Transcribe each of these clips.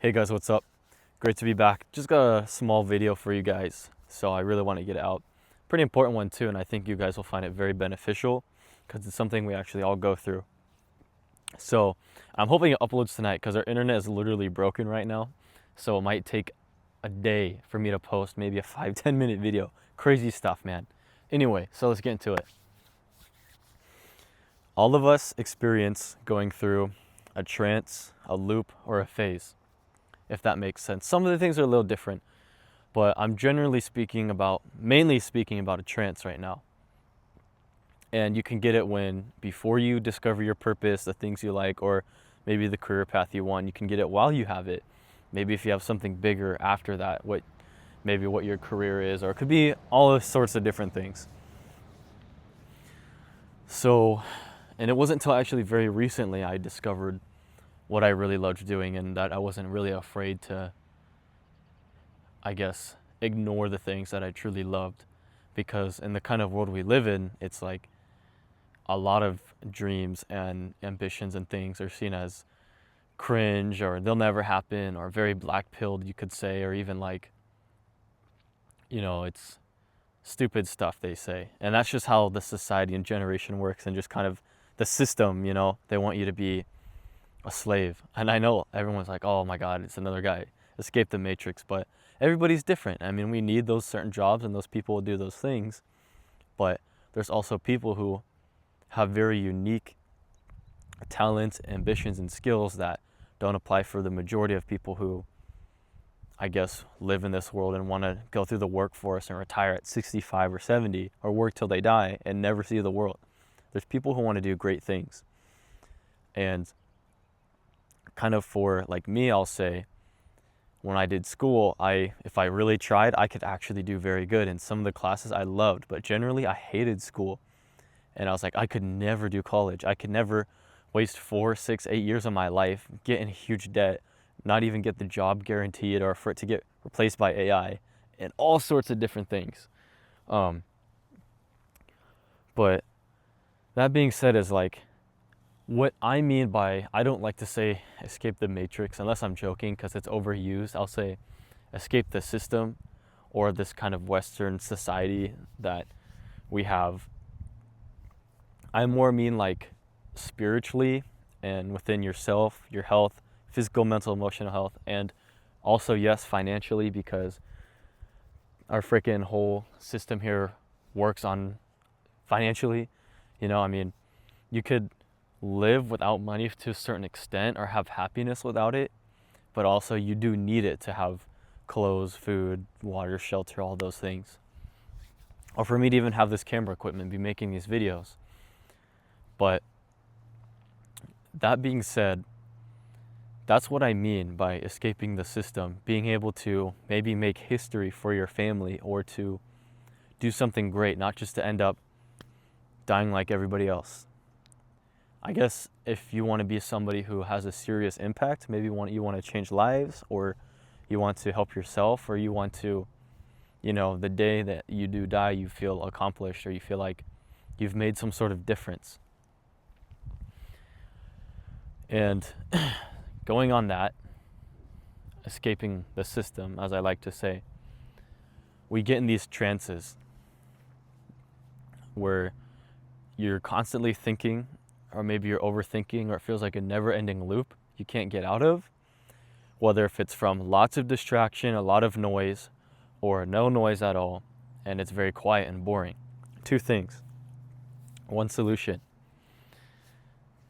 Hey guys, what's up? Great to be back. Just got a small video for you guys, so I really want to get it out. Pretty important one too, and I think you guys will find it very beneficial because it's something we actually all go through. So I'm hoping it uploads tonight because our internet is literally broken right now. So it might take a day for me to post maybe a 5-10 minute video. Crazy stuff, man. Anyway, so let's get into it. All of us experience going through a trance, a loop, or a phase, if that makes sense. Some of the things are a little different, but I'm mainly speaking about a trance right now. And you can get it before you discover your purpose, the things you like, or maybe the career path you want. You can get it while you have it. Maybe if you have something bigger after that, what your career is, or it could be all sorts of different things. So, and it wasn't until actually very recently I discovered what I really loved doing, and that I wasn't really afraid to, I guess, ignore the things that I truly loved. Because in the kind of world we live in, it's like a lot of dreams and ambitions and things are seen as cringe, or they'll never happen, or very black pilled, you could say, or even like, it's stupid stuff they say. And that's just how the society and generation works, and just kind of the system, they want you to be a slave. And I know everyone's like, oh my God, it's another guy, escape the matrix. But everybody's different. I mean, we need those certain jobs and those people will do those things. But there's also people who have very unique talents, ambitions, and skills that don't apply for the majority of people who, I guess, live in this world and want to go through the workforce and retire at 65 or 70 or work till they die and never see the world. There's people who want to do great things. And kind of for like me, I'll say, when I did school, if I really tried, I could actually do very good. In some of the classes I loved, but generally I hated school. And I was like, I could never do college. I could never waste 4, 6, 8 years of my life, get in huge debt, not even get the job guaranteed, or for it to get replaced by AI, and all sorts of different things. But that being said, is like, what I mean by, I don't like to say escape the matrix unless I'm joking because it's overused. I'll say escape the system or this kind of Western society that we have. I more mean like spiritually and within yourself, your health, physical, mental, emotional health, and also, yes, financially, because our freaking whole system here works on financially. I mean, you could live without money to a certain extent or have happiness without it, but also you do need it to have clothes, food, water, shelter, all those things. Or for me to even have this camera equipment, be making these videos. But that being said, that's what I mean by escaping the system, being able to maybe make history for your family or to do something great, not just to end up dying like everybody else. I guess if you want to be somebody who has a serious impact, maybe you want to change lives, or you want to help yourself, or you want to, the day that you do die, you feel accomplished, or you feel like you've made some sort of difference. And going on that, escaping the system, as I like to say, we get in these trances where you're constantly thinking, or maybe you're overthinking, or it feels like a never-ending loop you can't get out of, whether if it's from lots of distraction, a lot of noise, or no noise at all, and it's very quiet and boring. Two things. One solution.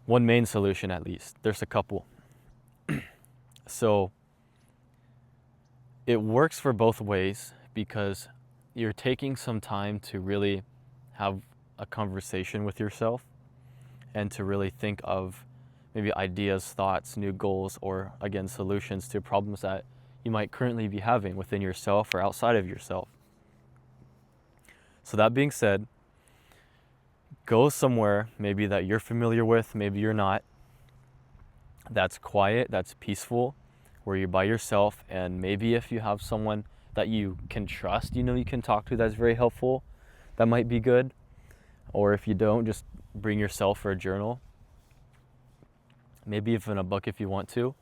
One main solution, at least. There's a couple. So it works for both ways because you're taking some time to really have a conversation with yourself and to really think of maybe ideas, thoughts, new goals, or again, solutions to problems that you might currently be having within yourself or outside of yourself. So that being said, go somewhere maybe that you're familiar with, maybe you're not, that's quiet, that's peaceful, where you're by yourself, and maybe if you have someone that you can trust, you can talk to, that's very helpful, that might be good. Or if you don't, just bring yourself for a journal. Maybe even a book if you want to.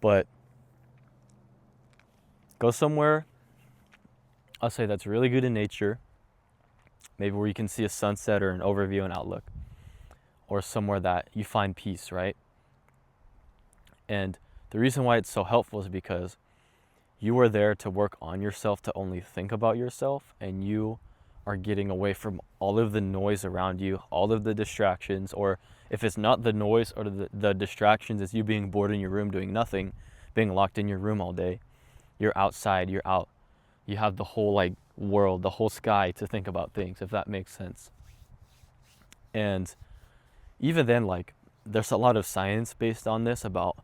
But Go somewhere, I'll say that's really good in nature, maybe where you can see a sunset or an overview and outlook, or somewhere that you find peace, right? And the reason why it's so helpful is because you are there to work on yourself, to only think about yourself, and you are getting away from all of the noise around you, all of the distractions, or if it's not the noise or the distractions, it's you being bored in your room doing nothing, being locked in your room all day. You're outside, you're out. You have the whole like world, the whole sky to think about things, if that makes sense. And even then, like, there's a lot of science based on this about,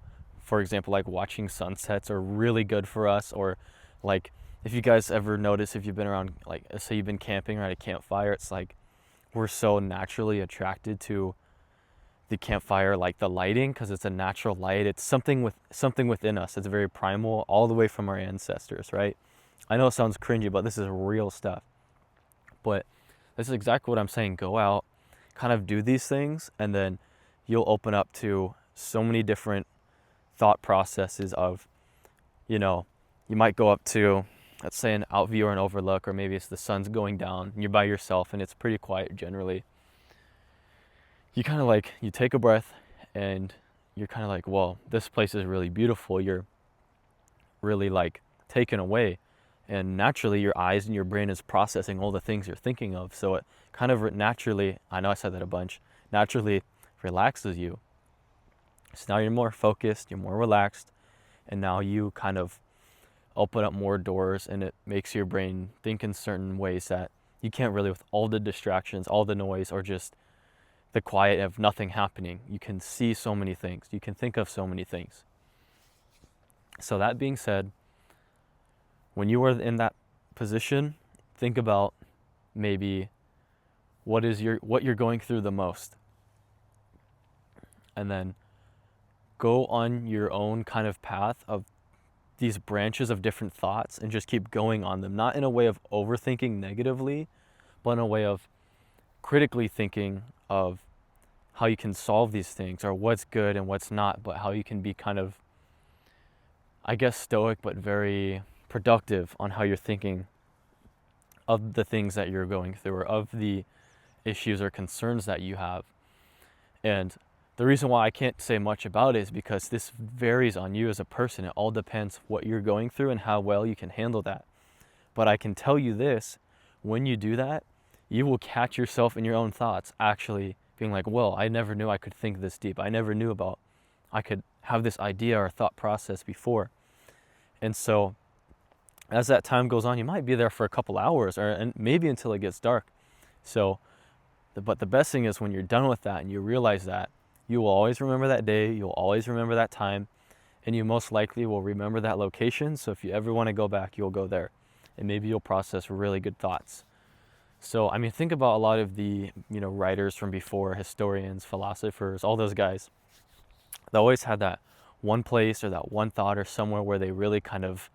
for example, like watching sunsets are really good for us, or like if you guys ever notice, if you've been around, like say you've been camping or at a campfire, it's like we're so naturally attracted to the campfire, like the lighting, because it's a natural light. It's something within us. It's very primal, all the way from our ancestors, right? I know it sounds cringy, but this is real stuff. But this is exactly what I'm saying. Go out, kind of do these things, and then you'll open up to so many different thought processes of, you know, you might go up to, let's say, an out view or an overlook, or maybe it's the sun's going down and you're by yourself and it's pretty quiet generally. You kind of like, you take a breath and you're kind of like, well, this place is really beautiful. You're really like taken away. And naturally your eyes and your brain is processing all the things you're thinking of. So it kind of naturally, I know I said that a bunch, naturally relaxes you. So now you're more focused, you're more relaxed, and now you kind of open up more doors, and it makes your brain think in certain ways that you can't really with all the distractions, all the noise, or just the quiet of nothing happening. You can see so many things. You can think of so many things. So that being said, when you are in that position, think about maybe what you're going through the most. And then go on your own kind of path of these branches of different thoughts and just keep going on them. Not in a way of overthinking negatively, but in a way of critically thinking of how you can solve these things, or what's good and what's not, but how you can be kind of, I guess, stoic, but very productive on how you're thinking of the things that you're going through, or of the issues or concerns that you have. And the reason why I can't say much about it is because this varies on you as a person. It all depends what you're going through and how well you can handle that. But I can tell you this, when you do that, you will catch yourself in your own thoughts actually being like, well, I never knew I could think this deep. I never knew I could have this idea or thought process before. And so as that time goes on, you might be there for a couple hours, and maybe until it gets dark. So, but the best thing is when you're done with that and you realize that, you will always remember that day, you'll always remember that time, and you most likely will remember that location. So if you ever want to go back, you'll go there, and maybe you'll process really good thoughts. So, I mean, think about a lot of the, writers from before, historians, philosophers, all those guys. They always had that one place or that one thought or somewhere where they really kind of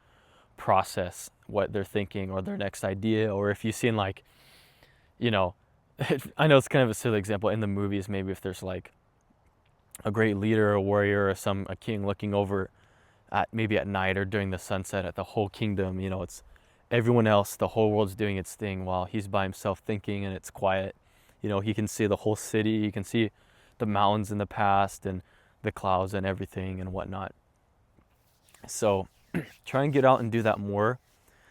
process what they're thinking or their next idea. Or if you've seen like, I know it's kind of a silly example in the movies, maybe if there's like a great leader, a warrior, or a king looking over maybe at night or during the sunset at the whole kingdom, it's everyone else, the whole world's doing its thing while he's by himself thinking, and it's quiet. He can see the whole city, he can see the mountains in the past and the clouds and everything and whatnot. So try and get out and do that more.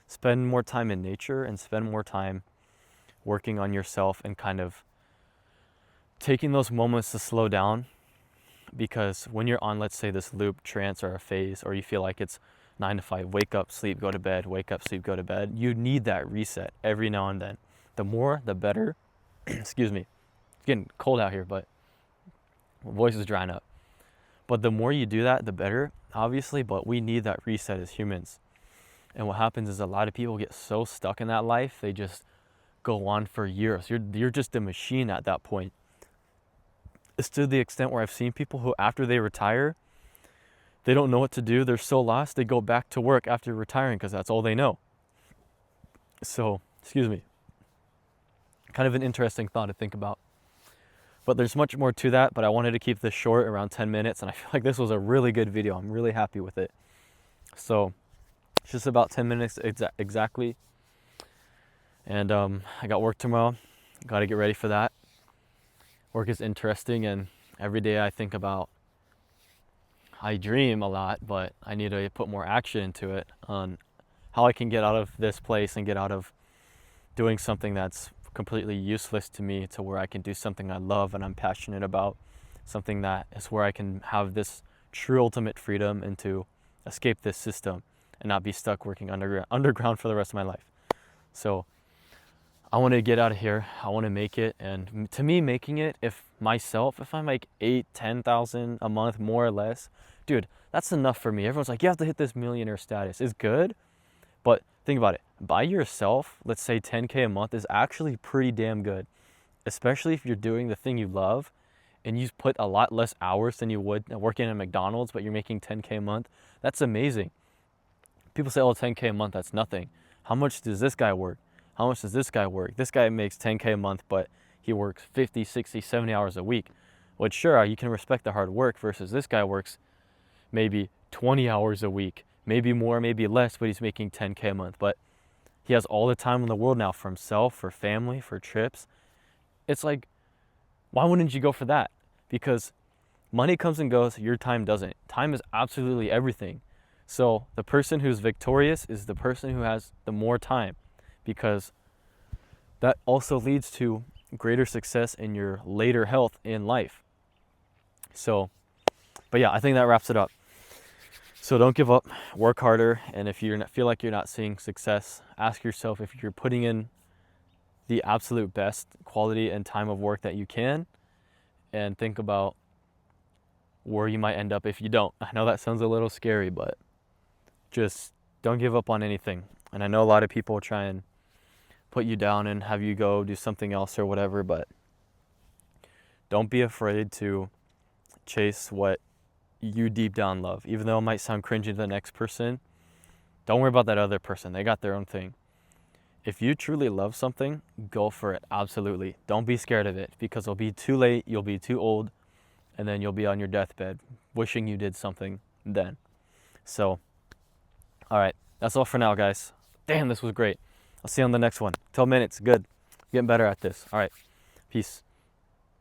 Spend more time in nature and spend more time working on yourself and kind of taking those moments to slow down. Because when you're on, let's say, this loop, trance, or a phase, or you feel like it's 9 to 5, wake up, sleep, go to bed, wake up, sleep, go to bed, you need that reset every now and then. The more, the better. Excuse me. It's getting cold out here, but my voice is drying up. But the more you do that, the better, obviously, but we need that reset as humans. And what happens is a lot of people get so stuck in that life, they just go on for years. You're just a machine at that point. It's to the extent where I've seen people who, after they retire, they don't know what to do. They're so lost, they go back to work after retiring because that's all they know. So, excuse me. Kind of an interesting thought to think about. But there's much more to that, but I wanted to keep this short, around 10 minutes, and I feel like this was a really good video. I'm really happy with it. So, It's just about 10 minutes exactly. And I got work tomorrow. Got to get ready for that. Work is interesting, and every day I dream a lot, but I need to put more action into it on how I can get out of this place and get out of doing something that's completely useless to me to where I can do something I love and I'm passionate about, something that is where I can have this true ultimate freedom and to escape this system and not be stuck working underground for the rest of my life. So I want to get out of here. I want to make it. And to me, making it, if I make 8,000, 10,000 a month, more or less, dude, that's enough for me. Everyone's like, you have to hit this millionaire status. It's good. But think about it. By yourself, let's say 10K a month is actually pretty damn good, especially if you're doing the thing you love and you put a lot less hours than you would working at McDonald's, but you're making 10K a month. That's amazing. People say, oh, 10K a month, that's nothing. How much does this guy work? How much does this guy work? This guy makes 10K a month, but he works 50, 60, 70 hours a week. Well, sure, you can respect the hard work versus this guy works maybe 20 hours a week, maybe more, maybe less, but he's making 10K a month. But he has all the time in the world now for himself, for family, for trips. It's like, why wouldn't you go for that? Because money comes and goes, your time doesn't. Time is absolutely everything. So the person who's victorious is the person who has the more time, because that also leads to greater success in your later health in life. So, but yeah, I think that wraps it up. So don't give up, work harder, and if you feel like you're not seeing success, ask yourself if you're putting in the absolute best quality and time of work that you can, and think about where you might end up if you don't. I know that sounds a little scary, but just don't give up on anything. And I know a lot of people try and put you down and have you go do something else or whatever, but don't be afraid to chase what you deep down love. Even though it might sound cringy to the next person, don't worry about that other person. They got their own thing. If you truly love something, go for it. Absolutely. Don't be scared of it, because it'll be too late, you'll be too old, and then you'll be on your deathbed wishing you did something then. So, all right, that's all for now, guys. Damn, this was great. I'll see you on the next one. 12 minutes, good. Getting better at this. All right, peace.